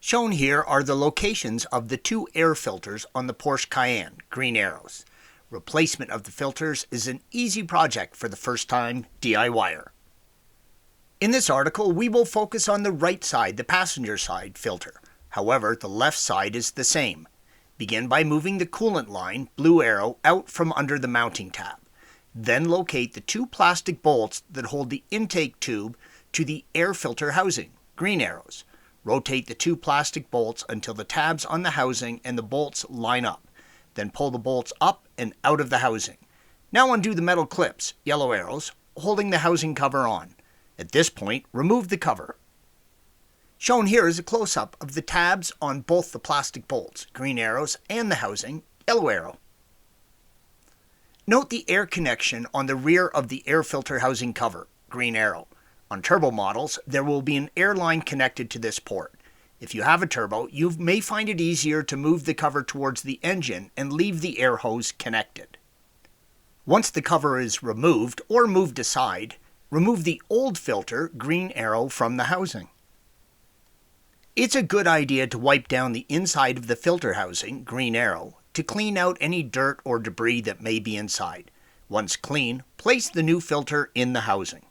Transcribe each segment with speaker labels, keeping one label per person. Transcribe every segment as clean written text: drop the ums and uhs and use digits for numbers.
Speaker 1: Shown here are the locations of the two air filters on the Porsche Cayenne, green arrows. Replacement of the filters is an easy project for the first-time DIYer. In this article, we will focus on the right side, the passenger side filter. However, the left side is the same. Begin by moving the coolant line, blue arrow, out from under the mounting tab. Then locate the two plastic bolts that hold the intake tube to the air filter housing, green arrows. Rotate the two plastic bolts until the tabs on the housing and the bolts line up. Then pull the bolts up and out of the housing. Now undo the metal clips, yellow arrows, holding the housing cover on. At this point, remove the cover. Shown here is a close-up of the tabs on both the plastic bolts, green arrows, and the housing, yellow arrow. Note the air connection on the rear of the air filter housing cover, green arrow. On turbo models, there will be an air line connected to this port. If you have a turbo, you may find it easier to move the cover towards the engine and leave the air hose connected. Once the cover is removed or moved aside, remove the old filter, green arrow, from the housing. It's a good idea to wipe down the inside of the filter housing, green arrow, to clean out any dirt or debris that may be inside. Once clean, place the new filter in the housing.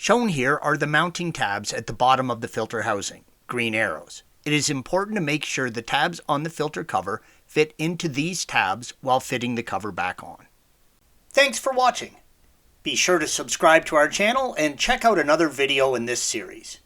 Speaker 1: Shown here are the mounting tabs at the bottom of the filter housing, green arrows. It is important to make sure the tabs on the filter cover fit into these tabs while fitting the cover back on. Thanks for watching. Be sure to subscribe to our channel and check out another video in this series.